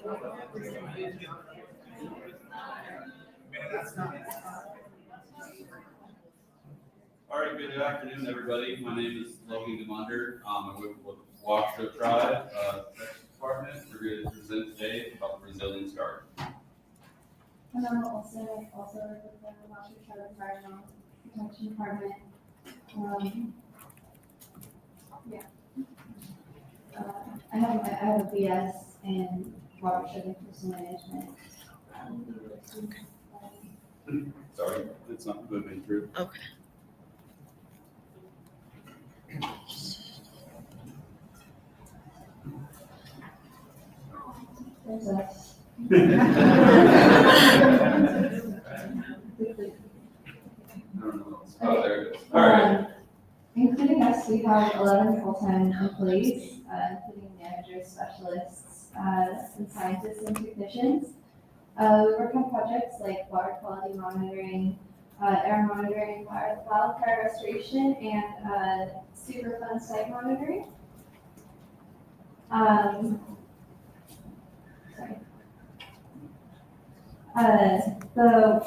All right, good afternoon, everybody. My name is Logan Demander. I work with Washoe Tribe, Protection Department. We're going to present today about the Resilience Garden. And I'm also work with the Washoe Tribe Environmental Protection Department. I have a BS in watershed and coastal management. Sorry, it's not moving through. Okay. There's a Oh, there it is. All right. Including us, we have 11 full-time employees, including managers, specialists, and scientists and technicians. We work on projects like water quality monitoring, air monitoring, wildfire restoration, and Superfund site monitoring. The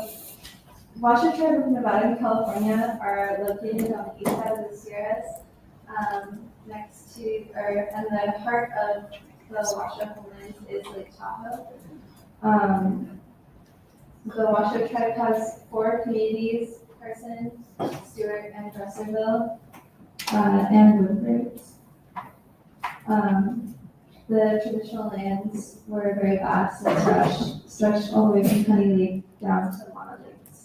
Washoe Tribe of Nevada and California are located on the east side of the Sierras, next to, and the heart of the Washoe homeland is Lake Tahoe. The Washoe Tribe has 4 communities: Carson, Stewart, and Russellville, and Woodbridge. The traditional lands were very vast and stretched all the way from Honey Lake down to Mono Lakes.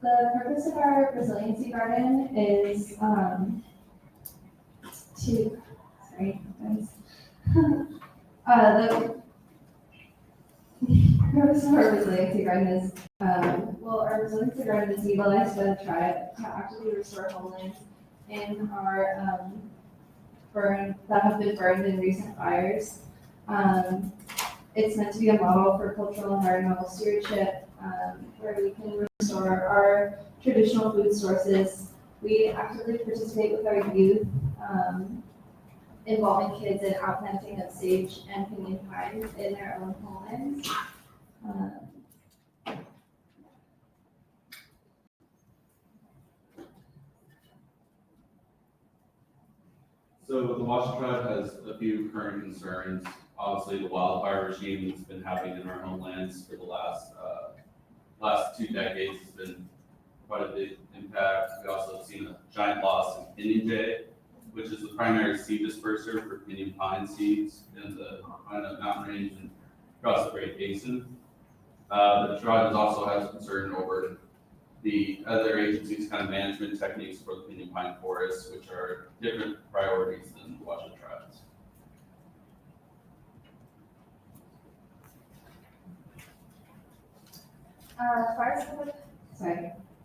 The purpose of our resiliency garden is the purpose of our resiliency garden is, our resiliency garden is utilized by the tribe to actively restore homelands in our that have been burned in recent fires. It's meant to be a model for cultural and environmental stewardship, where we can restore our traditional food sources. We actively participate with our youth, involving kids in outplanting of sage and pinyon pines in their own homelands. So the Washoe Tribe has a few current concerns. Obviously, the wildfire regime that's been happening in our homelands for the last 2 decades has been quite a big impact. We also have seen a giant loss in pinyon jay, which is the primary seed disperser for pinyon pine seeds in the mountain range and across the Great Basin. The tribe also has concern over the other agencies' kind of management techniques for the pinyon pine forests, which are different priorities than the Washoe Tribes.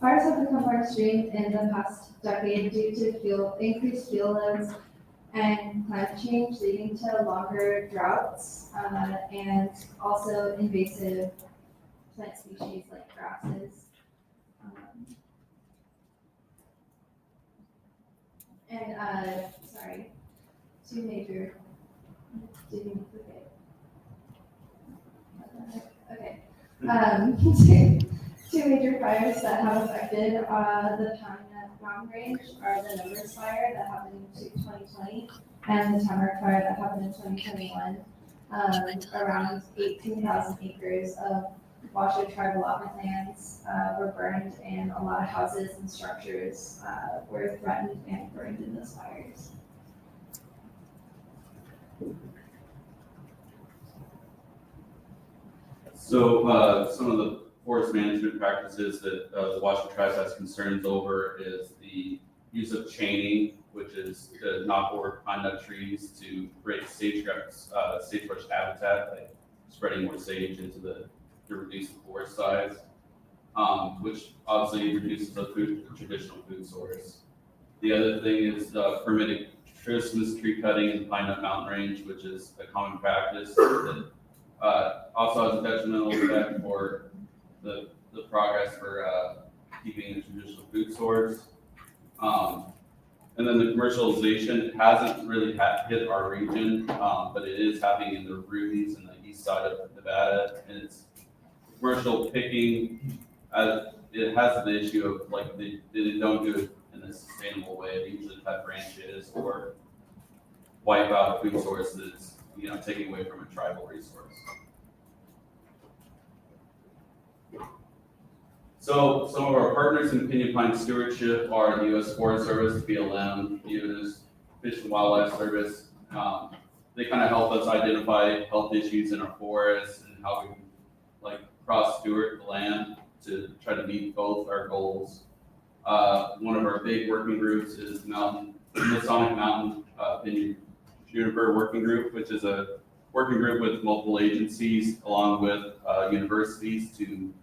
Fires have become more extreme in the past decade due to increased fuel loads and climate change, leading to longer droughts, and also invasive plant species like grasses. Two major. Okay. Two major fires that have affected the Pinyon mountain range are the Numbers fire that happened in 2020 and the Tamarack fire that happened in 2021. Around 18,000 acres of Washoe Tribe allotment lands were burned, and a lot of houses and structures were threatened and burned in those fires. So some of the forest management practices that the Washoe Tribe has concerns over is the use of chaining, which is to knock over pine nut trees to create sagebrush habitat by spreading more sage to reduce the forest size, which obviously reduces the traditional food source. The other thing is permitted Christmas tree cutting in the Pine Nut Mountain Range, which is a common practice that also has a detrimental effect for the progress for keeping a traditional food source. And then the commercialization hasn't really hit our region, but it is happening in the Rubies and the east side of Nevada. And it's commercial picking. It has the issue of like they don't do it in a sustainable way. They usually cut branches or wipe out a food source that's taking away from a tribal resource. So some of our partners in Pinyon Pine Stewardship are the U.S. Forest Service, BLM, U.S. Fish and Wildlife Service. They kind of help us identify health issues in our forests and how we cross-steward the land to try to meet both our goals. One of our big working groups is Masonic Mountain Pinyon Juniper Working Group, which is a working group with multiple agencies along with universities to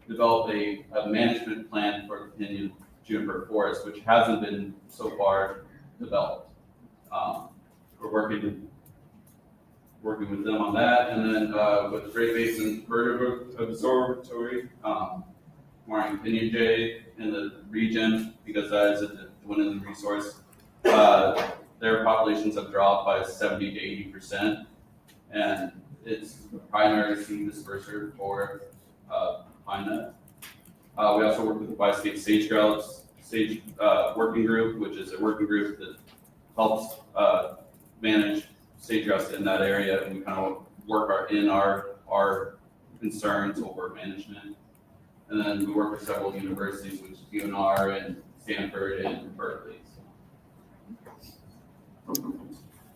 develop a management plan for the Pinyon Juniper Forest, which hasn't been so far developed. We're working with them on that, and then with Great Basin Bird Observatory, Maureen Pinyon Jay in the region, because that is a dwindling resource. Their populations have dropped by 70 to 80%, and it's the primary seed disperser for pine nut. We also work with the Bi-State Sage Working Group, which is a working group that helps manage sage grouse in that area, and we kind of work our concerns over management. And then we work with several universities, which is UNR and Stanford and Berkeley.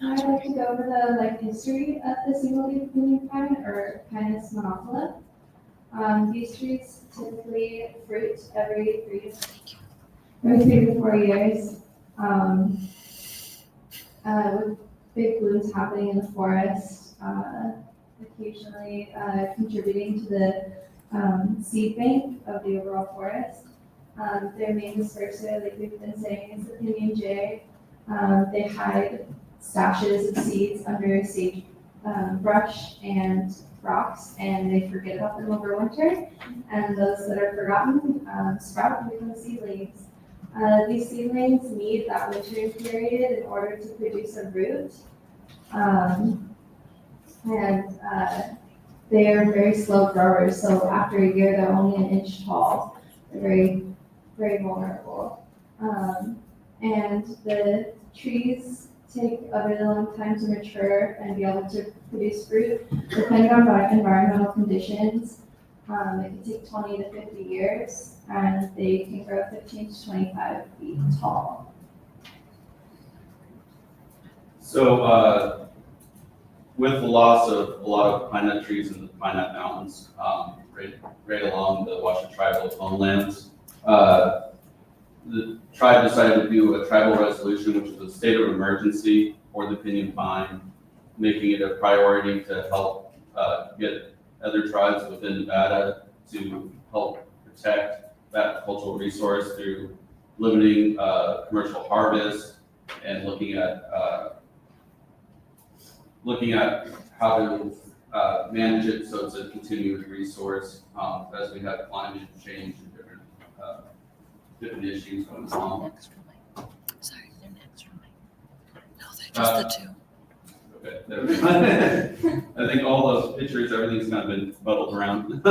I'd like to go over the history of the single-leaf pinyon pine, or Pinus monophila. These trees typically fruit every 3 to 4 years, with big blooms happening in the forest, occasionally contributing to the seed bank of the overall forest. Their main disperser, like we've been saying, is the pinyon jay. They hide stashes of seeds under sage brush and rocks, and they forget about them over winter. And those that are forgotten sprout and become seedlings. These seedlings need that wintering period in order to produce a root. They are very slow growers, so after a year they're only an inch tall. They're very, very vulnerable. And the trees take a really long time to mature and be able to produce fruit. Depending on environmental conditions, it can take 20 to 50 years, and they can grow 15 to 25 feet tall. So with the loss of a lot of pine nut trees in the Pine Nut Mountains, right along the Washoe Tribal homelands, the tribe decided to do a tribal resolution, which is a state of emergency for the pinyon pine, making it a priority to help get other tribes within Nevada to help protect that cultural resource through limiting commercial harvest and looking at how to manage it so it's a continuing resource as we have climate change and different issues going on. Sorry, they're next from me. No, they're just the two. Okay, there we go. I think all those pictures, everything's kind of been muddled around.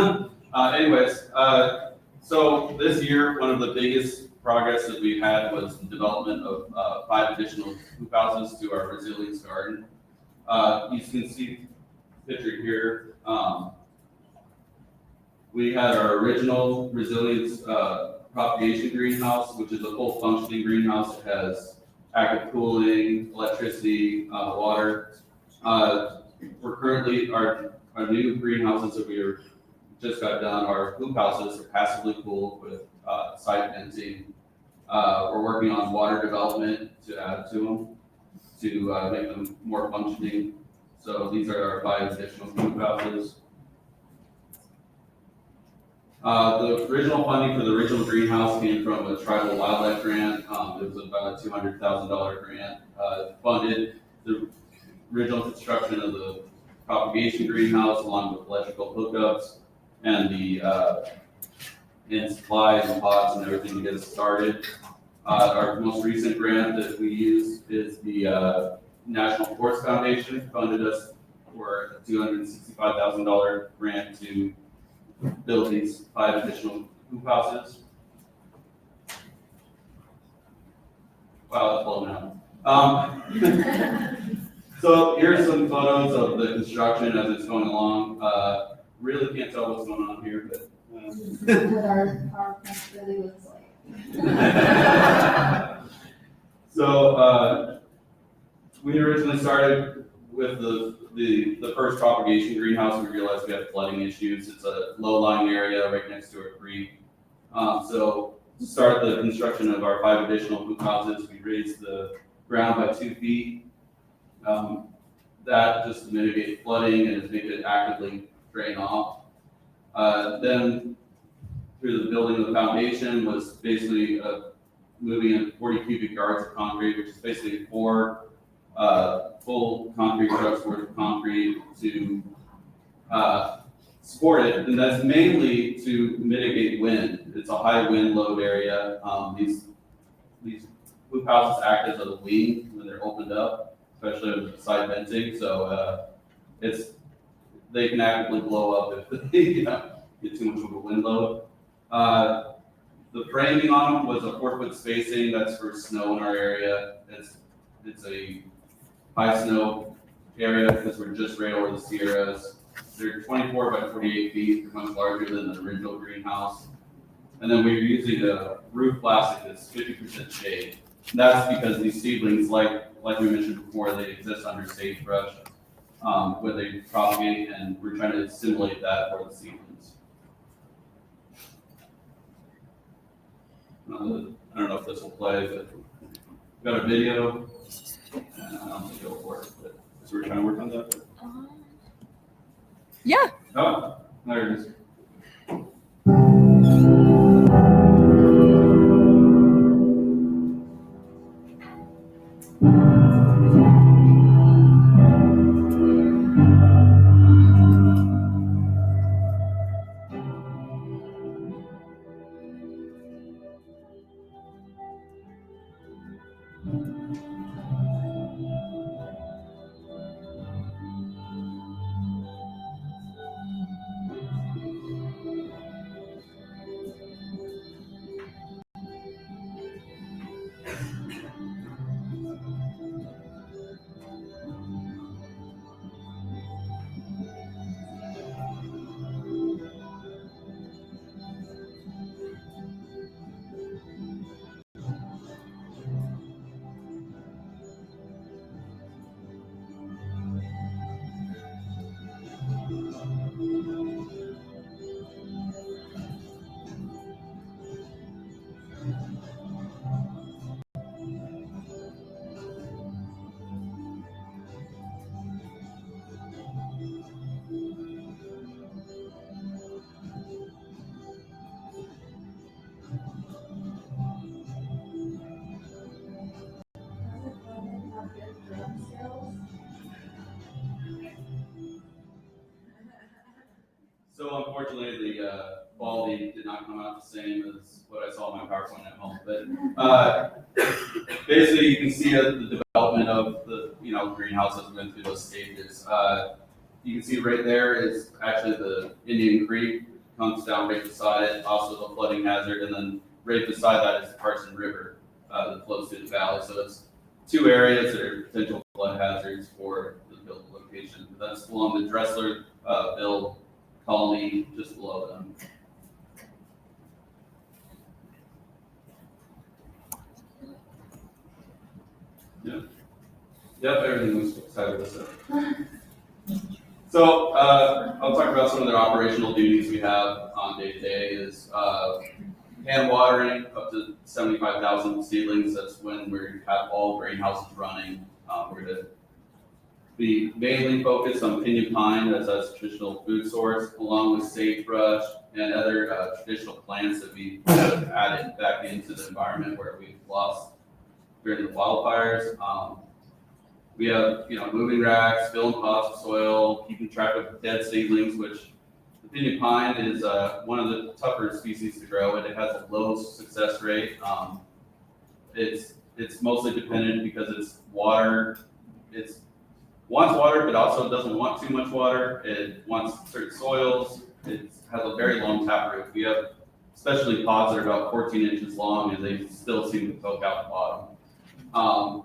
So this year, one of the biggest progress that we had was the development of 5 additional hoop houses to our Resilience Garden. You can see the picture here. We had our original Resilience propagation greenhouse, which is a full functioning greenhouse. It has active cooling, electricity, water. We're currently, our new greenhouses that we just got done, our hoop houses are passively cooled with side venting. We're working on water development to add to them to make them more functioning. So these are our 5 additional hoop houses. The original funding for the original greenhouse came from a tribal wildlife grant. It was about a $200,000 grant. Funded the original construction of the propagation greenhouse along with electrical hookups and the and supplies and pots and everything to get it started. Our most recent grant that we use is the National Forest Foundation funded us for a $265,000 grant to build these 5 additional hoop houses. Wow, that's blown out. So here's some photos of the construction as it's going along. Really can't tell what's going on here, but. What our PowerPoint really looks like. So we originally started with the first propagation greenhouse. We realized we had flooding issues. It's a low-lying area right next to a creek. So to start the construction of our 5 additional hoop houses, we raised the ground by 2 feet. That just to mitigate flooding and to make it actively drain off. Then through the building of the foundation was basically moving in 40 cubic yards of concrete, which is basically 4 full concrete trucks worth of concrete to support it. And that's mainly to mitigate wind. It's a high wind load area. These hoop houses act as a wing when they're opened up, especially with side venting. So they can actively blow up if they get too much of a wind load. The framing on them was a 4-foot spacing. That's for snow in our area. It's a high snow area because we're just right over the Sierras. They're 24 by 48 feet, they're much larger than the original greenhouse. And then we're using a roof plastic that's 50% shade. And that's because these seedlings, like we mentioned before, they exist under sagebrush where they propagate, and we're trying to simulate that for the seedlings. I don't know if this will play, but we've got a video. And I don't think it'll work, but so we're trying to work on that. Yeah. Oh, there it is. So unfortunately, the quality did not come out the same as what I saw in my PowerPoint at home. But basically, you can see the development of the greenhouse as we went through those stages. You can see right there is actually the Indian Creek comes down right beside it. Also the flooding hazard, and then right beside that is the Carson River that flows through the valley. So it's 2 areas that are potential flood hazards for the build location. That's along the Dresslerville colony just below them. Yep, everything was excited with it. So I'll talk about some of the operational duties we have on day to day is hand watering up to 75,000 seedlings. That's when we have all greenhouses running. We're going to be mainly focused on pinyon pine as a traditional food source, along with sagebrush and other traditional plants that we have added back into the environment where we've lost during the wildfires. We have, moving racks, filling pots of soil, keeping track of dead seedlings, which the pinyon pine is one of the tougher species to grow, and it has a low success rate. it's mostly dependent because it's water. It's wants water, but also doesn't want too much water. It wants certain soils. It has a very long taproot. We have especially pods that are about 14 inches long, and they still seem to poke out the bottom.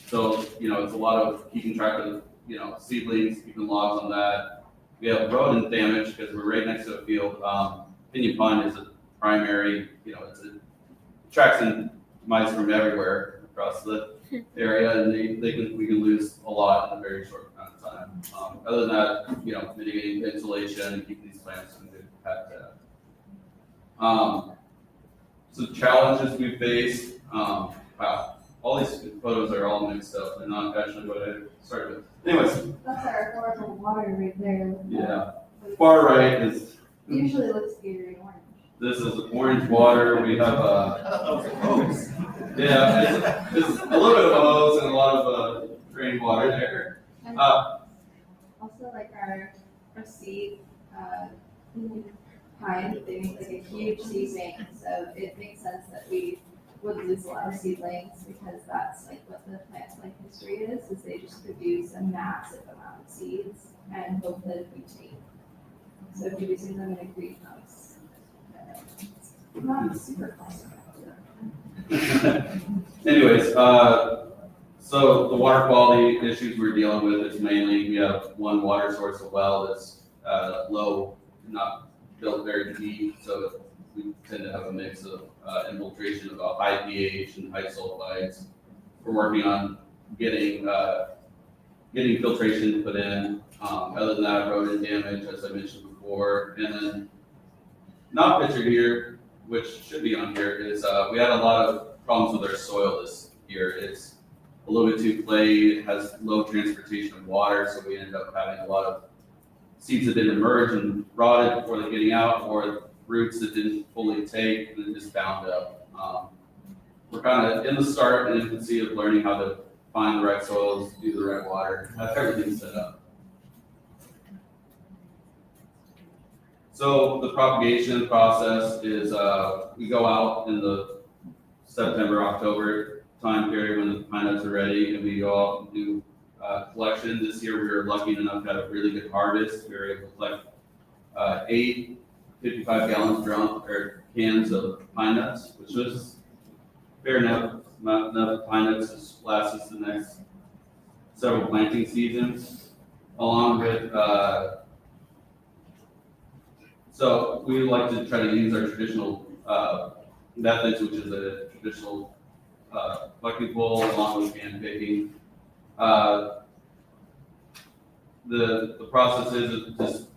So, you know, it's a lot of keeping track of, you know, seedlings, keeping logs on that. We have rodent damage because we're right next to a field. Pinyon pond is a primary, you know, it attracts in mice from everywhere across the area, and we can lose a lot in a very short amount of time. Other than that, you know, mitigating insulation and keeping these plants in good habitat. So challenges we face, wow. All these photos are all mixed up. They're not actually what I started with. Anyways. That's our horrible water right there. Yeah. Far right is. Usually looks scary orange. This is orange water. We have yeah, it's a little bit of a hose and a lot of drain water there. Also, like our seed pine, they make like a huge seed bank, so it makes sense that we would lose a lot of seedlings because that's like what the plant's life history is they just produce a massive amount of seeds and hope that we take. So producing them in a greenhouse, not super cost effective. Anyways, so the water quality issues we're dealing with is mainly we have one water source, a well that's low, not built very deep, so we tend to have a mix of infiltration of a high pH and high sulfides. We're working on getting filtration put in. Other than that, rodent damage, as I mentioned before, and then not pictured here, which should be on here, is we had a lot of problems with our soil this year. It's a little bit too clayey. It has low transportation of water, so we ended up having a lot of seeds that didn't emerge and rotted before they're getting out, or roots that didn't fully take and then just bound up. We're kind of in the start and infancy of learning how to find the right soils, do the right water, have everything set up. So the propagation process is we go out in the September, October time period when the pine nuts are ready, and we go out and do collection. This year we were lucky enough to have a really good harvest. We were able to collect 8 55-gallon cans of pine nuts, which was fair enough pine nuts to last us the next several planting seasons, along with so we like to try to use our traditional methods, which is a traditional collecting pole along with hand picking. The process is just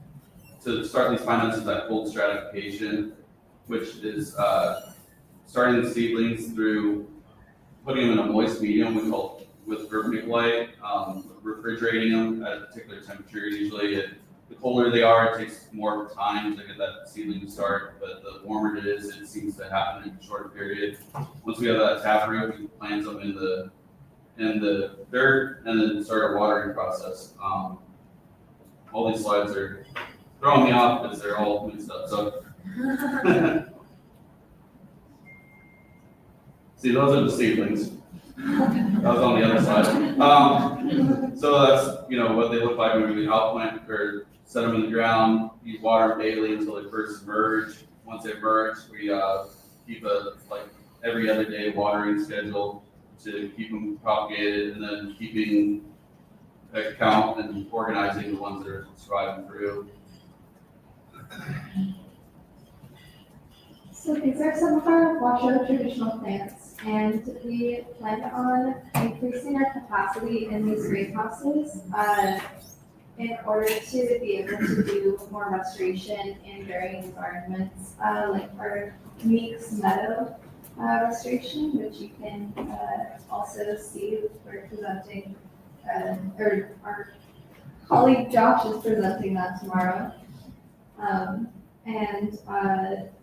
to start these pine nuts is that cold stratification, which is starting the seedlings through putting them in a moist medium with vermiculite, refrigerating them at a particular temperature. Usually, the colder they are, it takes more time to get that seedling to start, but the warmer it is, it seems to happen in a shorter period. Once we have that taproot, we plant them in the dirt and then start a watering process. All these slides are throwing me off because they're all mixed up. So, see, those are the seedlings. That was on the other side. So that's, you know, what they look like when we outplant or set them in the ground. You water them daily until they first emerge. Once they emerge, we keep a every other day watering schedule to keep them propagated, and then keeping a count and organizing the ones that are surviving through. So these are some of our Washoe traditional plants, and we plan on increasing our capacity in these greenhouses in order to be able to do more restoration in varying environments, like our Meeks Meadow restoration, which you can also see we're presenting, or our colleague Josh is presenting that tomorrow. And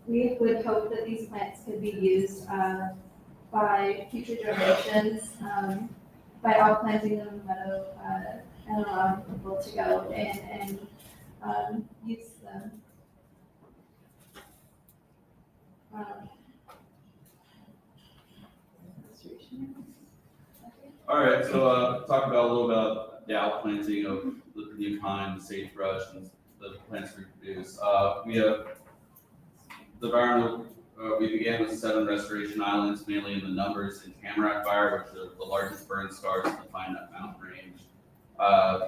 we would hope that these plants could be used by future generations by outplanting them in the meadow and allowing people to go and use them. All right, so talk about a little about the outplanting of the pinyon pine, the sagebrush, and the plants we produce. We have the environmental. We began with 7 restoration islands, mainly in the Numbers and Tamarack fire, which are the largest burn scars in the Pine Nut Mountain range.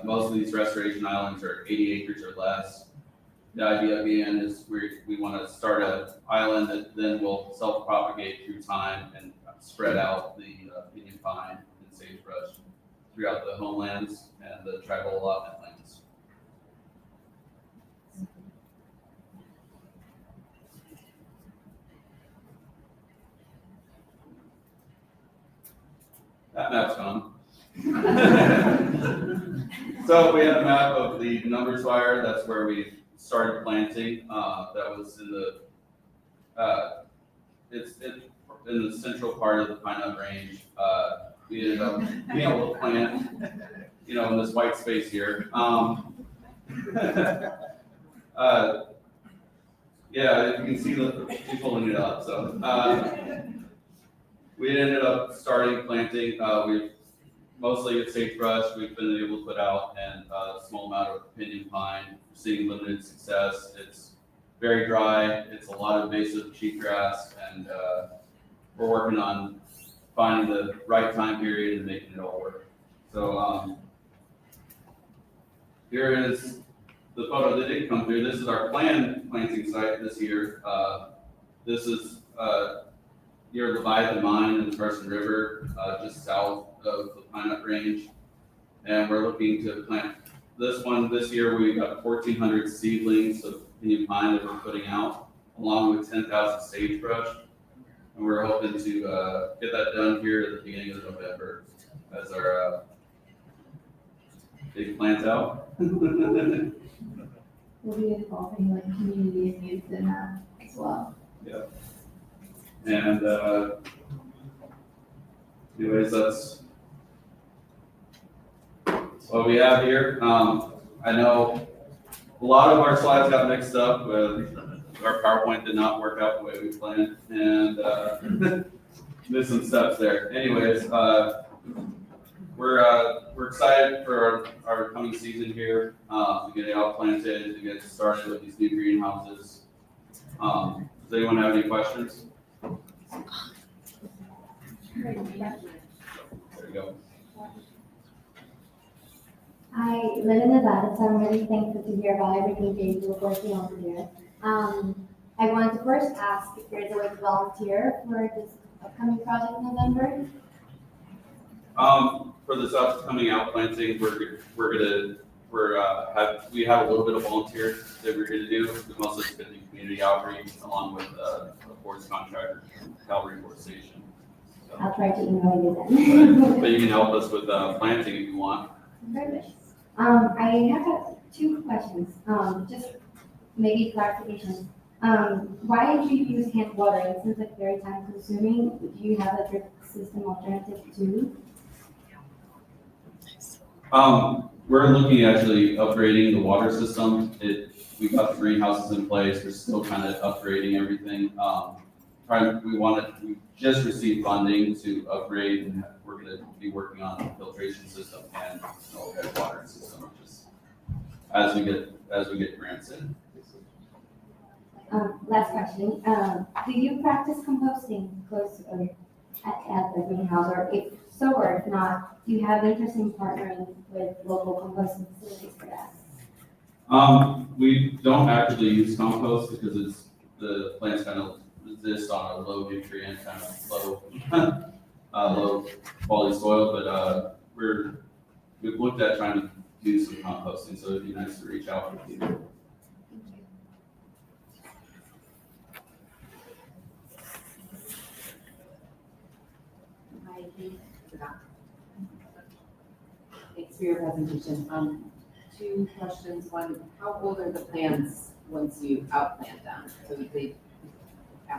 Most of these restoration islands are 80 acres or less. The idea being is we want to start an island that then will self-propagate through time and spread out the pinyon pine and sagebrush throughout the homelands and the tribal allotment lands. That map's gone. So we have a map of the Numbers fire. That's where we started planting. That was in the it's in the central part of the Pine Nut Range. We ended up being able to plant, in this white space here. Yeah, you can see she's holding it up. So we ended up starting planting. We've mostly it's sagebrush. We've been able to put out and a small amount of pinyon pine. We're seeing limited success. It's very dry. It's a lot of invasive cheatgrass, and we're working on finding the right time period and making it all work. So here is the photo that did come through. This is our planned planting site this year. This is near the Leviathan Mine in the Carson River, just south of the Pine Nut Range. And we're looking to plant this one this year. We've got 1,400 seedlings of pinyon pine that we're putting out, along with 10,000 sagebrush. And we're hoping to get that done here at the beginning of November as our big plant out. We'll be involving like community and youth in that as well. Yeah. And anyways, that's what we have here. I know a lot of our slides got mixed up with our PowerPoint did not work out the way we planned, and missed some steps there. Anyways, we're excited for our coming season here, to get it out planted, to get started with these new greenhouses. Does anyone have any questions? There you go. I live in Nevada, so I'm really thankful to hear about everything James was working on here. I wanted to first ask if there's a way to volunteer for this upcoming project in November. For this upcoming outplanting, we have a little bit of volunteers that we're going to do. We mostly going to do community outreach along with a forest contractor, Cal Reforestation. So. I'll try to email you then. But you can help us with planting if you want. Perfect. I have 2 questions, just maybe clarification. Why did you use hand watering? It seems like very time consuming. Do you have a drip system alternative too? We're looking at actually upgrading the water system. We've got the greenhouses in place. We're still kind of upgrading everything. We just received funding to upgrade, and we're going to be working on the filtration system and the overhead water system, just as we get grants in. Last question. Do you practice composting close or at the greenhouse, or if so, or if not, do you have interest in partnering with local composting facilities for that? We don't actively use compost because the plants kind of exist on a low nutrient, kind of low quality soil, but we've looked at trying to do some composting, so it'd be nice to reach out with you. Thanks for your presentation. 2 questions. One, how old are the plants once you outplant them? So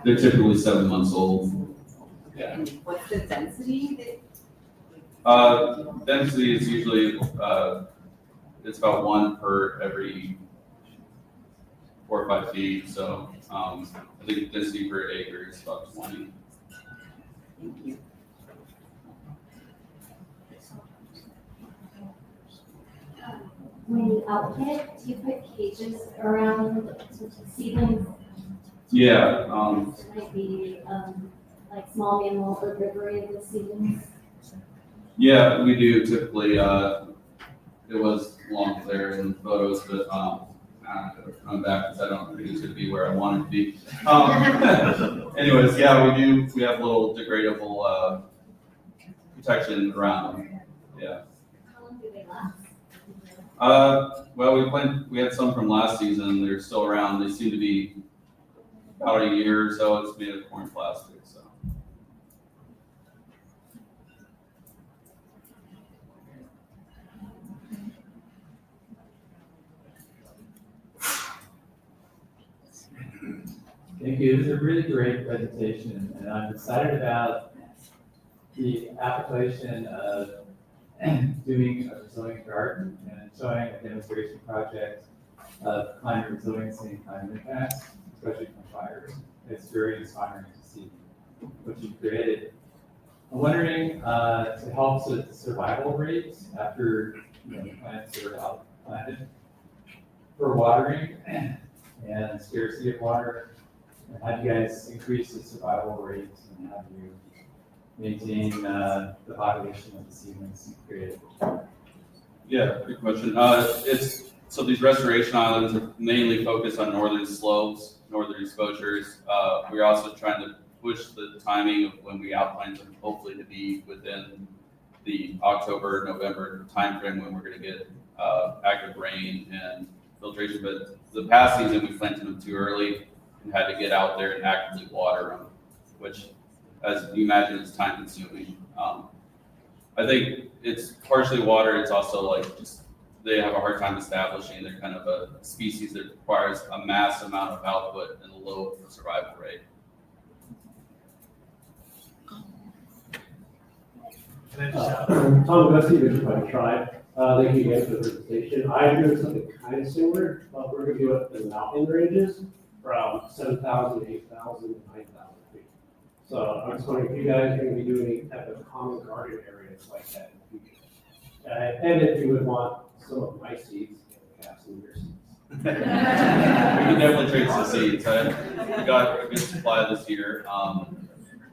They're typically 7 months old. Okay, and what's the density? Density is usually it's about 1 per every 4 or 5 feet. So I think density per acre is about 20. Thank you. out kit, do you put cages around seedlings? Yeah, There might be, like small mammal herbivory of the seedlings. yeah, we do typically, it was long there in the photos, but, coming back because I don't think it's gonna be where I want it to be. Anyways, yeah, we have little degradable, protection around them, yeah. How long do they last? Well, we had some from last season, they're still around, they seem to be about a year or so, it's made of corn plastic, so. Thank you. It was a really great presentation, and I'm excited about the application of doing a resilient garden and showing a demonstration project of climate resiliency and climate impacts, especially from fires. It's very inspiring to see what you created. I'm wondering, to help with survival rates after the plants are out planted for watering and scarcity of water. And how do you guys increase the survival rates, and how do you maintain the population of the seedlings you created? Yeah, good question. So these restoration islands are mainly focused on northern slopes, northern exposures. We're also trying to push the timing of when we outplant them, hopefully to be within the October, November timeframe when we're going to get active rain and filtration. But the past season we planted them too early and had to get out there and actively water them, which, as you imagine, is time consuming. I think it's partially water. It's also like just they have a hard time establishing. They're kind of a species that requires a mass amount of output and a low survival rate. Tom Gussie, Washoe Tribe. Thank you again for the presentation. I'm doing something kind of similar, but we're going to do it in mountain ranges from 7,000, 8,000, and 9,000 feet. So I'm just wondering if you guys are going to be doing any type of common garden areas like that in the future. And if you would want some of my seeds, have some of your seeds. We can definitely trade some seeds. We got a good supply this year.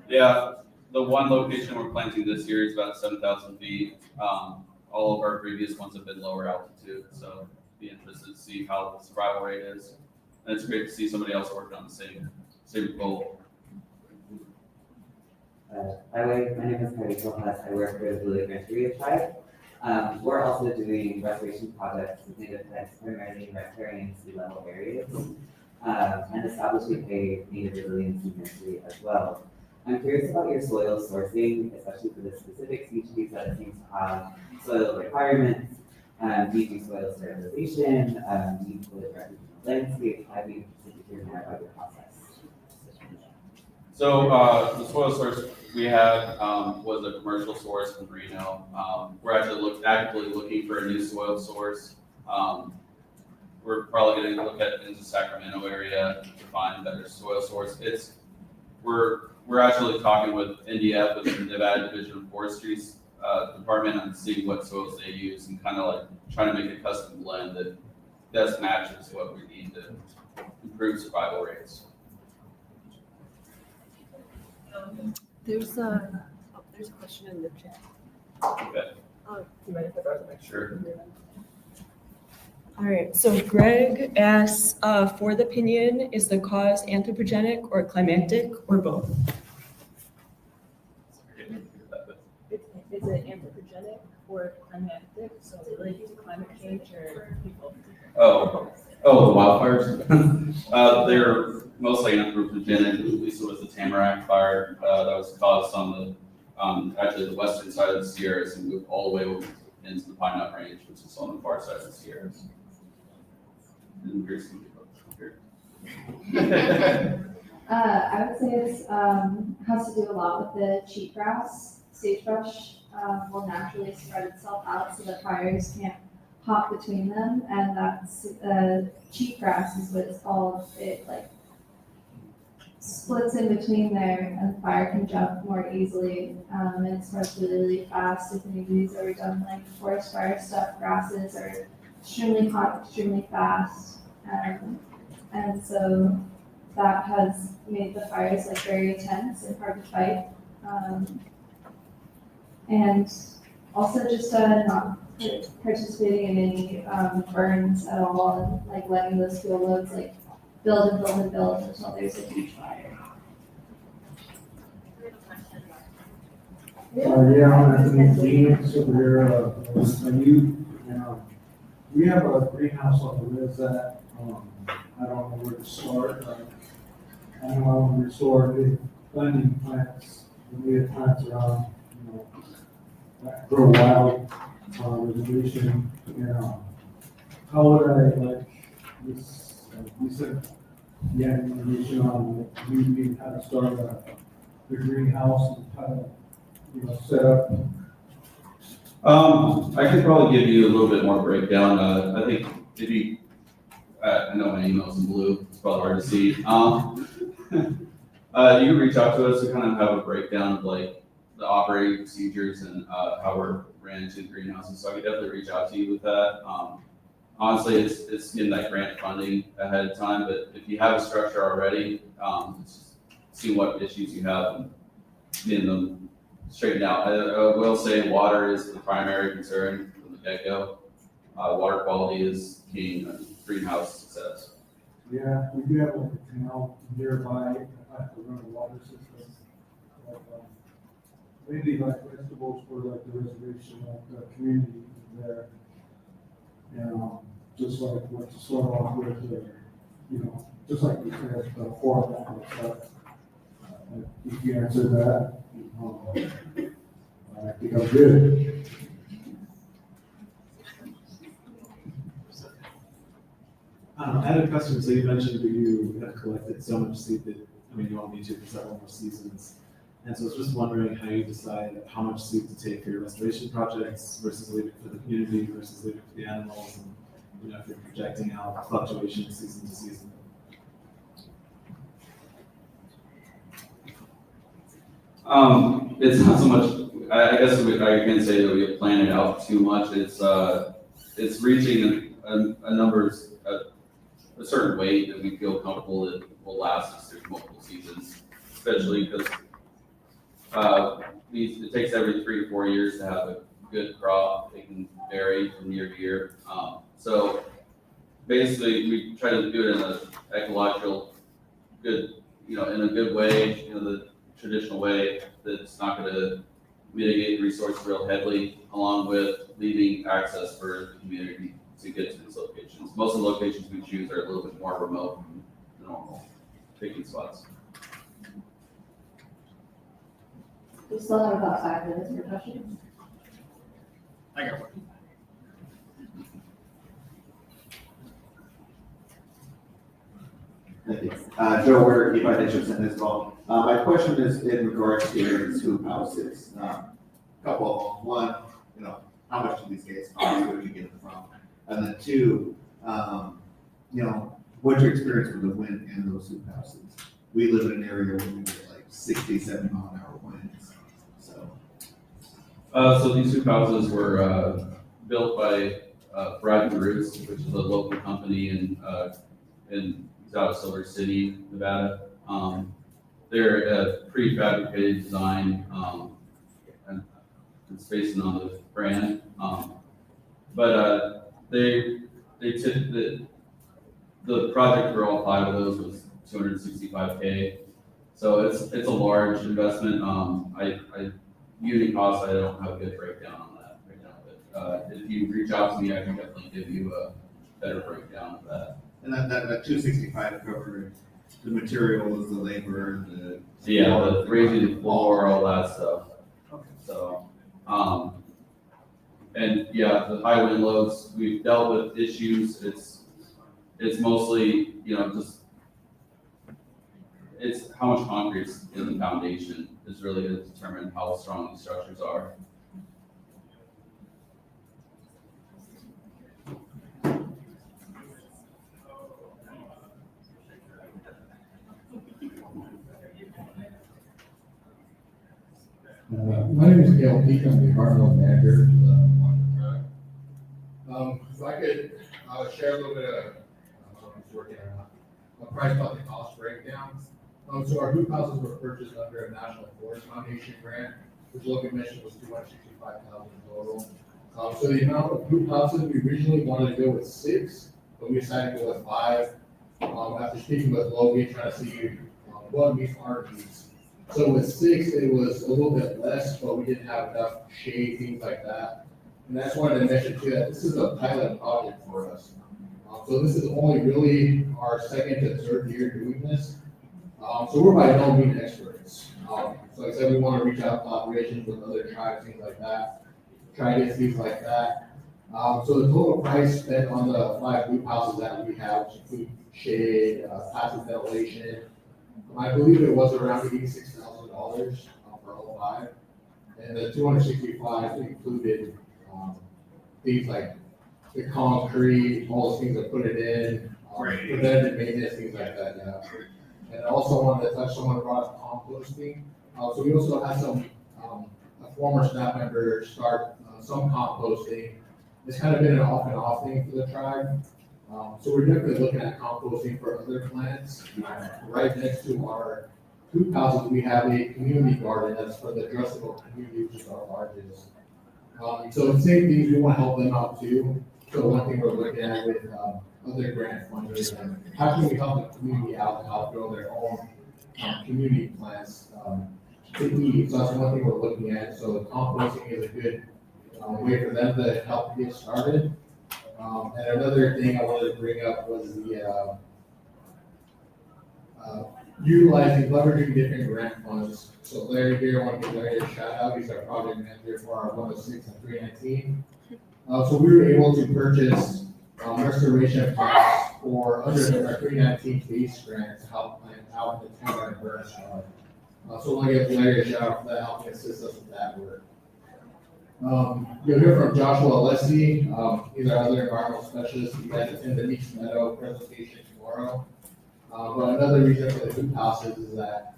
Yeah, the one location we're planting this year is about 7,000 feet. All of our previous ones have been lower altitude, so be interested to see how the survival rate is. And it's great to see somebody else working on the same goal. By the way, my name is Carly Rojas. I work for the Washoe Tribe. We're also doing restoration projects with native plants, primarily in riparian sea level areas, and establishing a native resiliency nursery as well. I'm curious about your soil sourcing, especially for the specific species that it seems to have soil requirements. Do you do soil sterilization? Do you pull it directly from the landscape? I'd be interested to hear more about your process. So the soil source we had was a commercial source from Reno. We're actually actively looking for a new soil source. We're probably going to look at in the Sacramento area to find a better soil source. We're actually talking with NDF, with the Nevada Division of Forestry Department, and seeing what soils they use and kind of like trying to make a custom blend that best matches what we need to improve survival rates. There's a question in the chat. Okay. Do you mind if I borrow the mic? Sure. All right, so Greg asks, for the Pinyon, is the cause anthropogenic or climatic or both? Is it anthropogenic or climatic? So related to climate change or people? Oh, the wildfires? They're mostly anthropogenic. At least it was the Tamarack fire that was caused on the actually the western side of the Sierras and moved all the way into the Pine Knot Range, which is on the far side of the Sierras. And here's some people here. I would say it's, has to do a lot with the cheatgrass. Sagebrush will naturally spread itself out so that fires can't hop between them, and that's cheatgrass is what it's called. It like splits in between there, and the fire can jump more easily, and it spreads really, really fast. If anybody's ever done like forest fire stuff, grasses are extremely hot, extremely fast. And so that has made the fires like very intense and hard to fight. And also just not participating in any burns at all, and like letting those fuel loads like build and build and build until there's a huge fire. Yeah, I'm Anthony Phoenix over here, we have a greenhouse on the res that, I don't know where to start. I know I want to restore big planting plants, we have plants around, that grow wild, resolution, how would I, like, this, you said, you had information on, maybe how to start the greenhouse and how to, set up. I could probably give you a little bit more breakdown. I think maybe, I know my email's in blue, it's probably hard to see. You can reach out to us to kind of have a breakdown of like the operating procedures and how we're ran to greenhouses. So I could definitely reach out to you with that. Honestly, it's getting that grant funding ahead of time, but if you have a structure already, just see what issues you have and getting them straightened out. I will say water is the primary concern from the get-go. Water quality is key in greenhouse success. Yeah, we do have like a canal nearby, I have to run a water system. Like, maybe like vegetables for like the reservation, like the community there. Just like what to start off with, just like you said, for that stuff. If you answer that, I think I'm good. I had a question. So you mentioned that you have collected so much seed that, you won't need to for several more seasons. And so I was just wondering how you decide how much seed to take for your restoration projects versus leave it for the community versus leave it for the animals, and if you're projecting out fluctuation season to season. It's not so much, I guess I can say that we have planned it out too much. It's reaching a certain weight that we feel comfortable that will last us through multiple seasons, especially because it takes every 3 to 4 years to have a good crop. It can vary from year to year. So basically, we try to do it in an ecological good, in a good way, the traditional way that's not going to mitigate the resource real heavily, along with leaving access for the community to get to these locations. Most of the locations we choose are a little bit more remote from the normal picking spots. We still have about 5 minutes for questions. I got one. Thank you. Joe Werder, Keep Identity and as well. My question is in regards to your hoop houses. Couple, one, how much do these guys cost? Where do you get them from? And then two, what's your experience with the wind in those hoop houses? We live in an area where we get like 60, 70 mile an hour winds. So these hoop houses were built by Thriving Roots, which is a local company in out of Silver City, Nevada. They're a prefabricated design, and it's based on the brand. But they took the project for all 5 of those was $265K. So it's a large investment. Unit cost, I don't have a good breakdown on that right now, but if you reach out to me, I can definitely give you a better breakdown of that. And that 265 covered the materials, the labor, the raising the floor, all that stuff. Okay. So, and yeah, the high wind loads, we've dealt with issues. It's mostly, just it's how much concrete's in the foundation is really going to determine how strong these structures are. My name is Gail Peak, I'm the environmental manager of the Washoe Tribe. If I could, share a little bit of, working on a price about the cost breakdown. So our hoop houses were purchased under a National Forest Foundation grant, which Logan mentioned was $265,000 total. So the amount of hoop houses, we originally wanted to go with 6, but we decided to go with 5. After speaking with Logan, trying to see what meets our needs. So with 6, it was a little bit less, but we didn't have enough shade, things like that. And that's why I mentioned too that this is a pilot project for us. So this is only really our second to third year doing this. So we're by no means experts. So like I said, we want to reach out to collaborations with other tribes, things like that, try to get things like that. So the total price spent on the 5 hoop houses that we have, which include shade, passive ventilation, I believe it was around $86,000 for all 5. And the 265 included things like the concrete, all those things that put it in, preventative maintenance, things like that, yeah. And I also wanted to touch, someone brought up composting. So we also had some, a former staff member start some composting. It's kind of been an off and off thing for the tribe. So we're definitely looking at composting for other plants. Right next to our hoop houses, we have a community garden that's for the addressable community, which is our largest. So the same things, we want to help them out too. So one thing we're looking at with other grant funders, how can we help the community out to help grow their own community plants to eat? So that's one thing we're looking at. So composting is a good way for them to help get started. And another thing I wanted to bring up was the utilizing, leveraging different grant funds. So Larry here, I want to give Larry a shout out. He's our project manager for our 106 and 319. So we were able to purchase restoration plants for under our 319 base grant to help plant out in the town and burn. So I want to give Larry a shout out for that, helping assist us with that work. You'll hear from Joshua Alessi, he's our other environmental specialist. He guys attend the Beach Meadow presentation tomorrow. But another reason for the hoop houses is that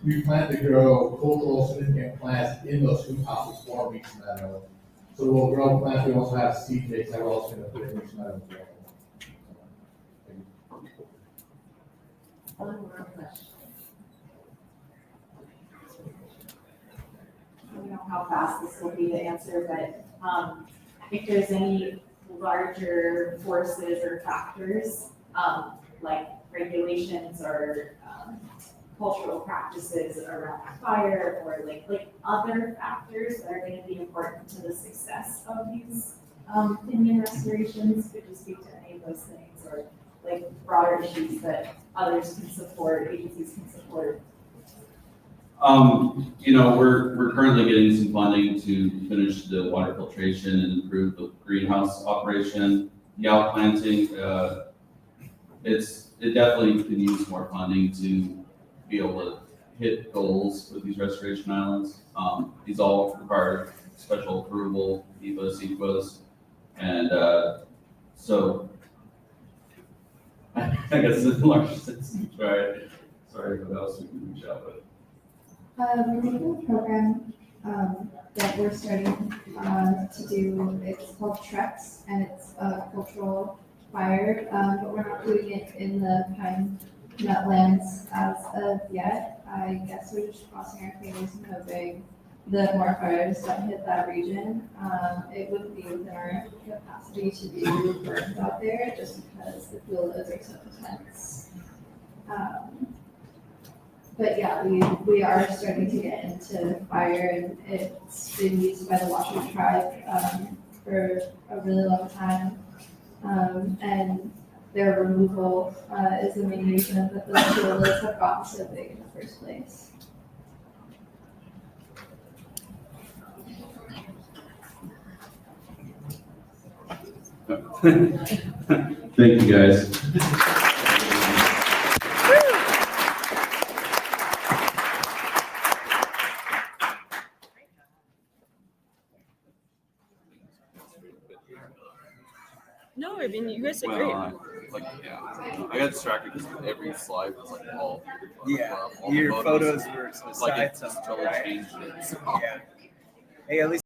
we plan to grow cultural significant plants in those hoop houses for Beach Meadow. So we'll grow plants. We also have seed jakes that we're also going to put in Beach Meadow. One more question. I don't know how fast this will be to answer, but if there's any larger forces or factors, like regulations or cultural practices around fire or like other factors that are going to be important to the success of these Pinyon restorations, could you speak to any of those things, or like broader issues that others can support, agencies can support? We're currently getting some funding to finish the water filtration and improve the greenhouse operation. The outplanting, it definitely could use more funding to be able to hit goals with these restoration islands. These all require special approval, EPA, CEQAs, and so I guess it's the largest citizen, right? Sorry, what else we can reach out with. We're doing a program that we're starting to do. It's called Treks, and it's cultural fire, but we're not doing it in the pine nut lands as of yet. I guess we're just crossing our fingers and hoping the more fires that hit that region, it wouldn't be within our capacity to do work out there just because the fuel loads are so intense. But yeah, we are starting to get into fire, and it's been used by the Washoe Tribe for a really long time. And their removal is the main reason that the fuel loads have gotten so big in the first place. Thank you, guys. No, I mean, you guys are great. I got distracted because every slide was like all. Yeah, your photos were so Like it just totally changed it. Yeah. Hey, at least